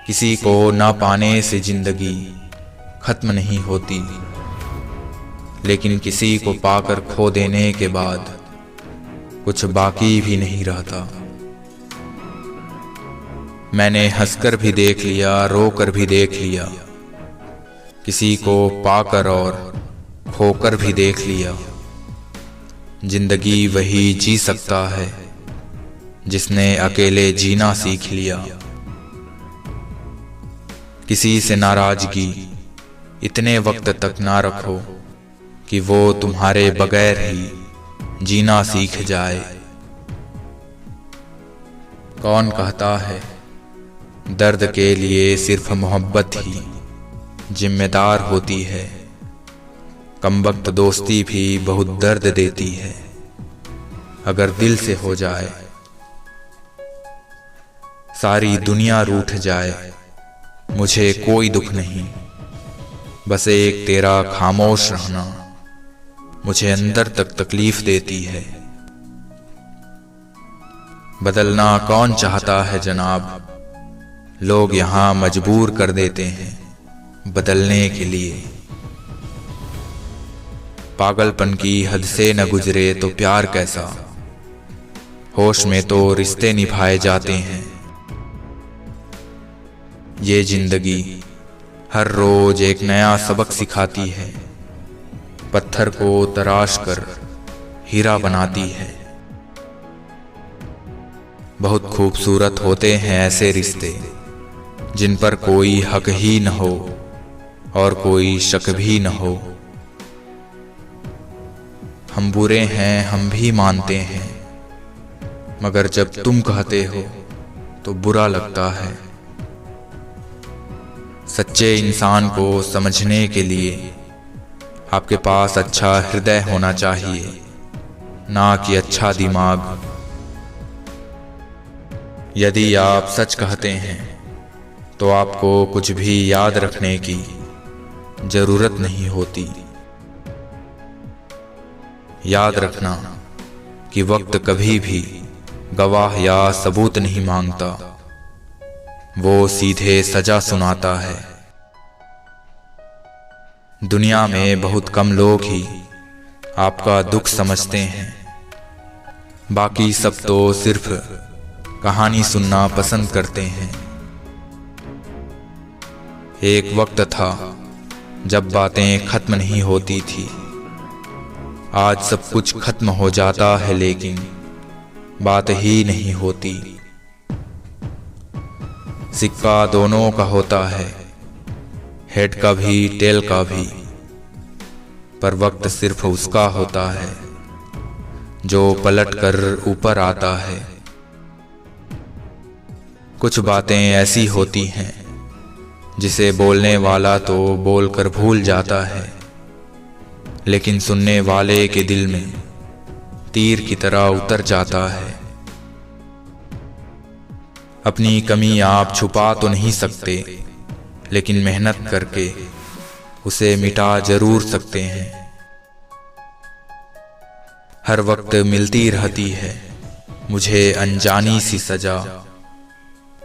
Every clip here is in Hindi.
किसी को ना पाने से जिंदगी खत्म नहीं होती, लेकिन किसी को पाकर खो देने के बाद कुछ बाकी भी नहीं रहता। मैंने हंसकर भी देख लिया, रोकर भी देख लिया, किसी को पाकर और खोकर भी देख लिया। जिंदगी वही जी सकता है जिसने अकेले जीना सीख लिया। किसी से नाराजगी इतने वक्त तक ना रखो कि वो तुम्हारे बगैर ही जीना सीख जाए। कौन कहता है दर्द के लिए सिर्फ मोहब्बत ही जिम्मेदार होती है। कमबख्त दोस्ती भी बहुत दर्द देती है अगर दिल से हो जाए। सारी दुनिया रूठ जाए मुझे कोई दुख नहीं, बस एक तेरा खामोश रहना मुझे अंदर तक तकलीफ देती है। बदलना कौन चाहता है जनाब, लोग यहाँ मजबूर कर देते हैं बदलने के लिए। पागलपन की हद से न गुजरे तो प्यार कैसा, होश में तो रिश्ते निभाए जाते हैं। ये जिंदगी हर रोज एक नया सबक सिखाती है, पत्थर को तराश कर हीरा बनाती है। बहुत खूबसूरत होते हैं ऐसे रिश्ते जिन पर कोई हक ही न हो और कोई शक भी न हो। हम बुरे हैं हम भी मानते हैं, मगर जब तुम कहते हो तो बुरा लगता है। सच्चे इंसान को समझने के लिए आपके पास अच्छा हृदय होना चाहिए, ना कि अच्छा दिमाग। यदि आप सच कहते हैं तो आपको कुछ भी याद रखने की जरूरत नहीं होती। याद रखना कि वक्त कभी भी गवाह या सबूत नहीं मांगता, वो सीधे सजा सुनाता है। दुनिया में बहुत कम लोग ही आपका दुख समझते हैं, बाकी सब तो सिर्फ कहानी सुनना पसंद करते हैं। एक वक्त था जब बातें खत्म नहीं होती थी, आज सब कुछ खत्म हो जाता है लेकिन बात ही नहीं होती। सिक्का दोनों का होता है, हेड का भी टेल का भी, पर वक्त सिर्फ उसका होता है जो पलट कर ऊपर आता है। कुछ बातें ऐसी होती हैं जिसे बोलने वाला तो बोलकर भूल जाता है, लेकिन सुनने वाले के दिल में तीर की तरह उतर जाता है। अपनी कमी आप छुपा तो नहीं सकते, लेकिन मेहनत करके उसे मिटा जरूर सकते हैं। हर वक्त मिलती रहती है मुझे अनजानी सी सजा,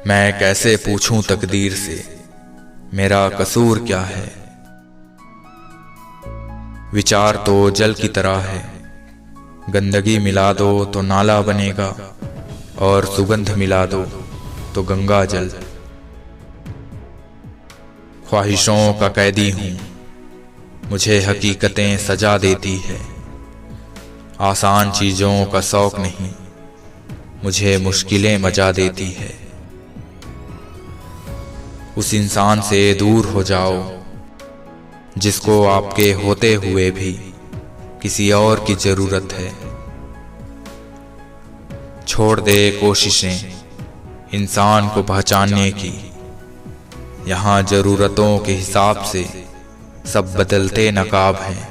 मैं कैसे पूछूं तकदीर से मेरा कसूर क्या है। विचार तो जल की तरह है, गंदगी मिला दो तो नाला बनेगा और सुगंध मिला दो तो गंगा जल। ख्वाहिशों का कैदी हूं, मुझे हकीकतें सजा देती है। आसान चीजों का शौक नहीं, मुझे मुश्किलें मचा देती है। उस इंसान से दूर हो जाओ जिसको आपके होते हुए भी किसी और की जरूरत है। छोड़ दे कोशिशें इंसान को पहचानने की, यहाँ जरूरतों के हिसाब से सब बदलते नकाब हैं।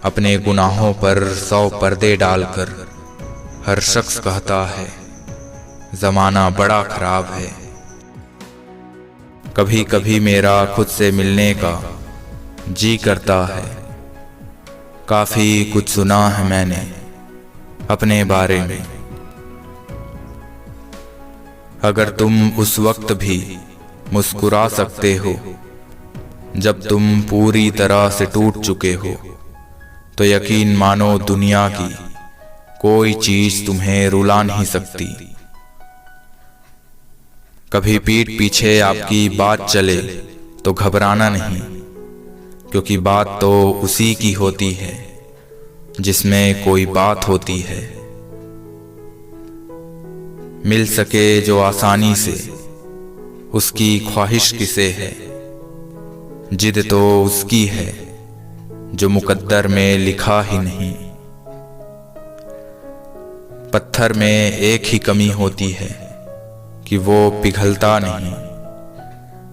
अपने गुनाहों पर 100 पर्दे डालकर हर शख्स कहता है जमाना बड़ा खराब है। कभी कभी मेरा खुद से मिलने का जी करता है, काफी कुछ सुना है मैंने अपने बारे में। अगर तुम उस वक्त भी मुस्कुरा सकते हो जब तुम पूरी तरह से टूट चुके हो, तो यकीन मानो दुनिया की कोई चीज तुम्हें रुला नहीं सकती। कभी पीठ पीछे आपकी बात चले तो घबराना नहीं, क्योंकि बात तो उसी की होती है जिसमें कोई बात होती है। मिल सके जो आसानी से उसकी ख्वाहिश किसे है, जिद तो उसकी है जो मुकद्दर में लिखा ही नहीं। पत्थर में एक ही कमी होती है कि वो पिघलता नहीं,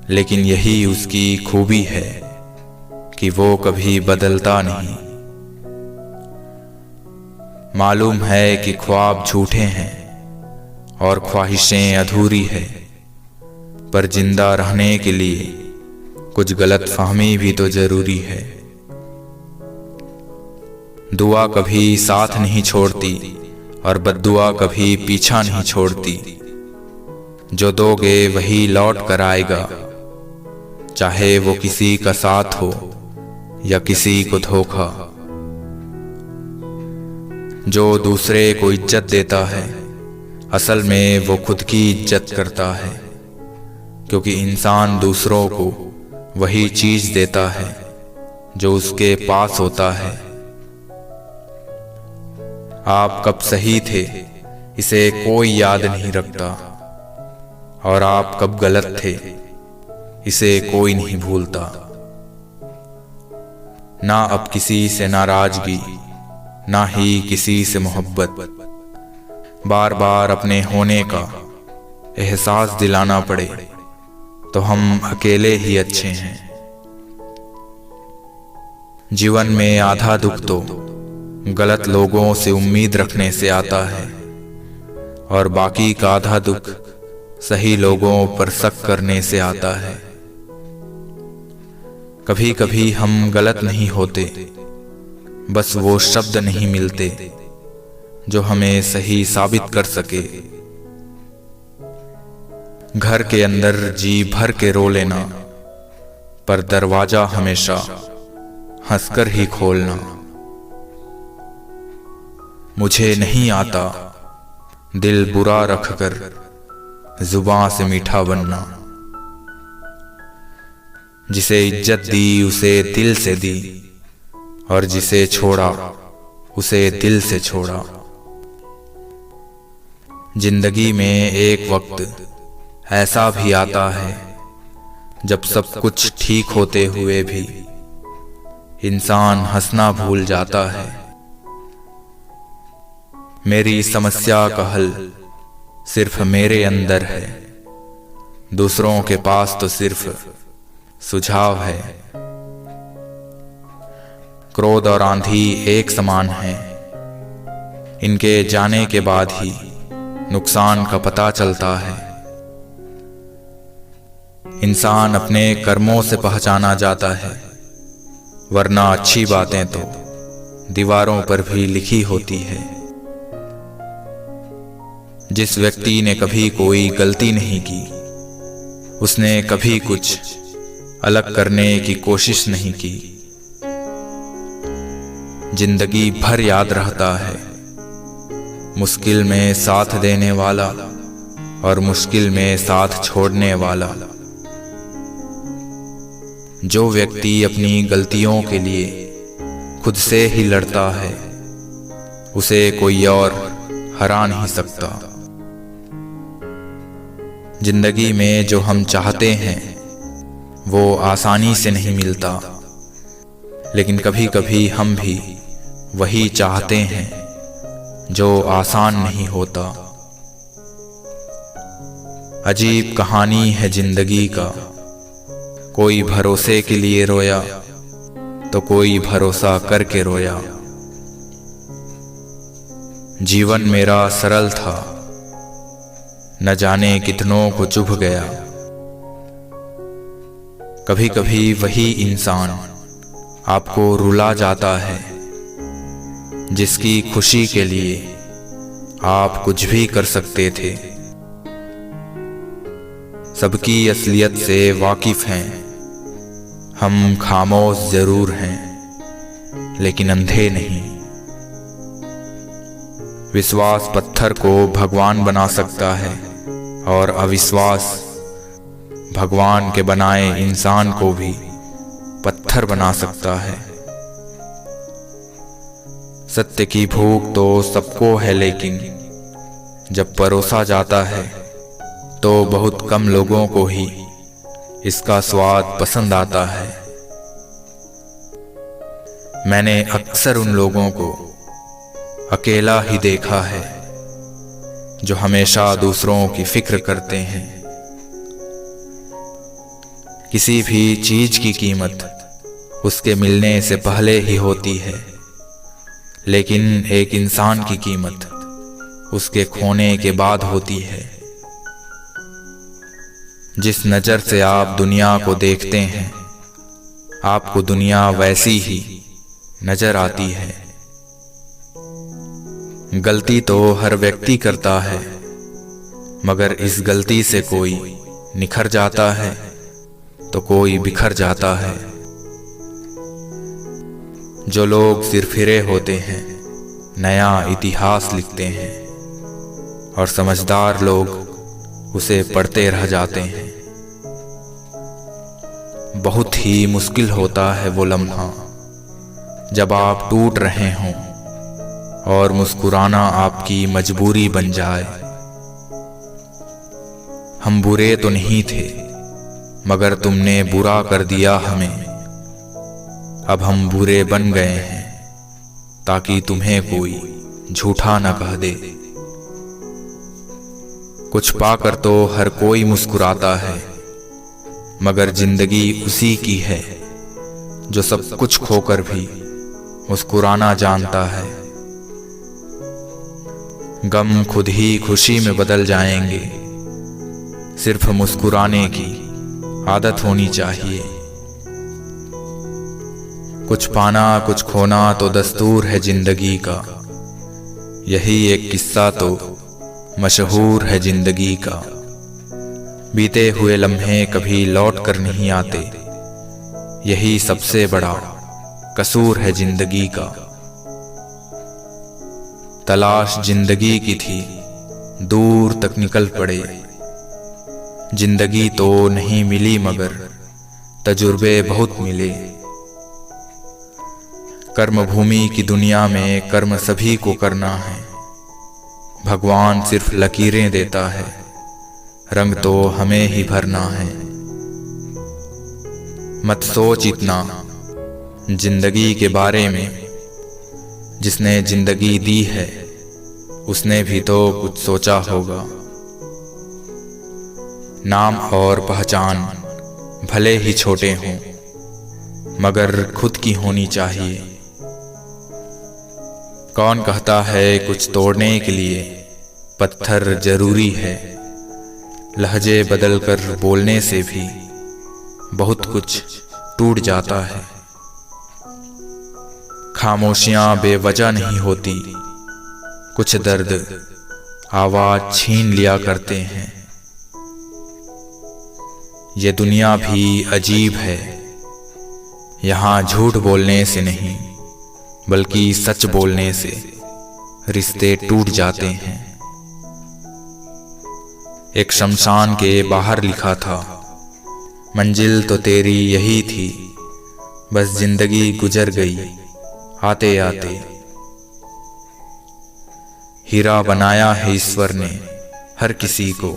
लेकिन यही उसकी खूबी है कि वो कभी बदलता नहीं। मालूम है कि ख्वाब झूठे हैं और ख्वाहिशें अधूरी है, पर जिंदा रहने के लिए कुछ गलत फहमी भी तो जरूरी है। दुआ कभी साथ नहीं छोड़ती और बद्दुआ कभी पीछा नहीं छोड़ती। जो दोगे वही लौट कर आएगा, चाहे वो किसी का साथ हो या किसी को धोखा। जो दूसरे को इज्जत देता है, असल में वो खुद की इज्जत करता है, क्योंकि इंसान दूसरों को वही चीज देता है जो उसके पास होता है। आप कब सही थे इसे कोई याद नहीं रखता, और आप कब गलत थे इसे कोई नहीं भूलता। ना अब किसी से नाराजगी, ना ही किसी से मोहब्बत। बार बार अपने होने का एहसास दिलाना पड़े तो हम अकेले ही अच्छे हैं। जीवन में आधा दुख तो गलत लोगों से उम्मीद रखने से आता है, और बाकी का आधा दुख सही लोगों पर शक करने से आता है। कभी कभी हम गलत नहीं होते, बस वो शब्द नहीं मिलते जो हमें सही साबित कर सके। घर के अंदर जी भर के रो लेना, पर दरवाजा हमेशा हंसकर ही खोलना। मुझे नहीं आता दिल बुरा रखकर जुबान से मीठा बनना। जिसे इज्जत दी उसे दिल से दी, और जिसे छोड़ा उसे दिल से छोड़ा। जिंदगी में एक वक्त ऐसा भी आता है जब सब कुछ ठीक होते हुए भी इंसान हंसना भूल जाता है। मेरी समस्या का हल सिर्फ मेरे अंदर है, दूसरों के पास तो सिर्फ सुझाव है। क्रोध और आंधी एक समान है, इनके जाने के बाद ही नुकसान का पता चलता है। इंसान अपने कर्मों से पहचाना जाता है, वरना अच्छी बातें तो दीवारों पर भी लिखी होती है। जिस व्यक्ति ने कभी कोई गलती नहीं की, उसने कभी कुछ अलग करने की कोशिश नहीं की। जिंदगी भर याद रहता है मुश्किल में साथ देने वाला और मुश्किल में साथ छोड़ने वाला। जो व्यक्ति अपनी गलतियों के लिए खुद से ही लड़ता है, उसे कोई और हरा नहीं सकता। जिंदगी में जो हम चाहते हैं वो आसानी से नहीं मिलता, लेकिन कभी कभी हम भी वही चाहते हैं जो आसान नहीं होता। अजीब कहानी है जिंदगी का, कोई भरोसे के लिए रोया तो कोई भरोसा करके रोया। जीवन मेरा सरल था, न जाने कितनों को चुभ गया। कभी कभी वही इंसान आपको रुला जाता है जिसकी खुशी के लिए आप कुछ भी कर सकते थे। सबकी असलियत से वाकिफ हैं। हम खामोश जरूर हैं, लेकिन अंधे नहीं। विश्वास पत्थर को भगवान बना सकता है, और अविश्वास भगवान के बनाए इंसान को भी पत्थर बना सकता है। सत्य की भूख तो सबको है, लेकिन जब परोसा जाता है तो बहुत कम लोगों को ही इसका स्वाद पसंद आता है। मैंने अक्सर उन लोगों को अकेला ही देखा है जो हमेशा दूसरों की फिक्र करते हैं। किसी भी चीज की कीमत उसके मिलने से पहले ही होती है, लेकिन एक इंसान की कीमत उसके खोने के बाद होती है। जिस नज़र से आप दुनिया को देखते हैं, आपको दुनिया वैसी ही नजर आती है। गलती तो हर व्यक्ति करता है, मगर इस गलती से कोई निखर जाता है तो कोई बिखर जाता है। जो लोग सिरफिरे होते हैं नया इतिहास लिखते हैं, और समझदार लोग उसे पढ़ते रह जाते हैं। बहुत ही मुश्किल होता है वो लम्हा जब आप टूट रहे हों और मुस्कुराना आपकी मजबूरी बन जाए। हम बुरे तो नहीं थे, मगर तुमने बुरा कर दिया हमें। अब हम बुरे बन गए हैं ताकि तुम्हें कोई झूठा न कह दे। कुछ पाकर तो हर कोई मुस्कुराता है, मगर जिंदगी उसी की है जो सब कुछ खोकर भी मुस्कुराना जानता है। गम खुद ही खुशी में बदल जाएंगे, सिर्फ मुस्कुराने की आदत होनी चाहिए। कुछ पाना कुछ खोना तो दस्तूर है जिंदगी का, यही एक किस्सा तो मशहूर है जिंदगी का। बीते हुए लम्हे कभी लौट कर नहीं आते, यही सबसे बड़ा कसूर है जिंदगी का। तलाश जिंदगी की थी, दूर तक निकल पड़े। जिंदगी तो नहीं मिली, मगर तजुर्बे बहुत मिले। कर्म भूमि की दुनिया में कर्म सभी को करना है। भगवान सिर्फ लकीरें देता है, रंग तो हमें ही भरना है। मत सोच इतना जिंदगी के बारे में, जिसने जिंदगी दी है उसने भी तो कुछ सोचा होगा। नाम और पहचान भले ही छोटे हों, मगर खुद की होनी चाहिए। कौन कहता है कुछ तोड़ने के लिए पत्थर जरूरी है। लहजे बदलकर बोलने से भी बहुत कुछ टूट जाता है। खामोशियां बेवजह नहीं होती, कुछ दर्द आवाज छीन लिया करते हैं। ये दुनिया भी अजीब है, यहाँ झूठ बोलने से नहीं बल्कि सच बोलने से रिश्ते टूट जाते हैं। एक शमशान के बाहर लिखा था, मंजिल तो तेरी यही थी, बस जिंदगी गुजर गई आते आते। हीरा बनाया है ईश्वर ने हर किसी को,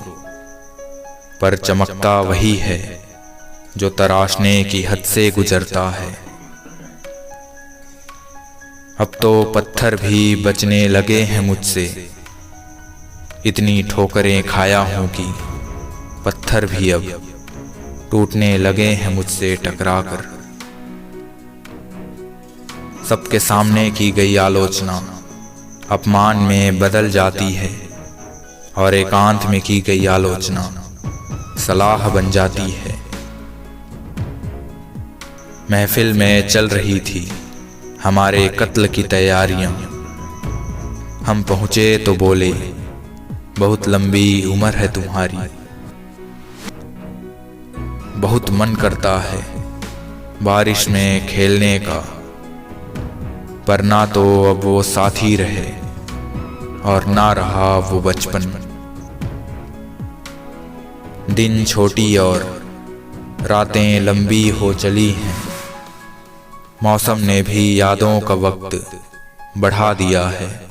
पर चमकता वही है जो तराशने की हद से गुजरता है। अब तो पत्थर भी बचने लगे हैं मुझसे, इतनी ठोकरें खाया हूं कि पत्थर भी अब टूटने लगे हैं मुझसे टकराकर। सबके सामने की गई आलोचना अपमान में बदल जाती है, और एकांत में की गई आलोचना सलाह बन जाती है। महफिल में चल रही थी हमारे कत्ल की तैयारियां। हम पहुंचे तो बोले, बहुत लंबी उम्र है तुम्हारी। बहुत मन करता है बारिश में खेलने का, पर ना तो अब वो साथी रहे और ना रहा वो बचपन। दिन छोटी और रातें लंबी हो चली हैं, मौसम ने भी यादों का वक्त बढ़ा दिया है।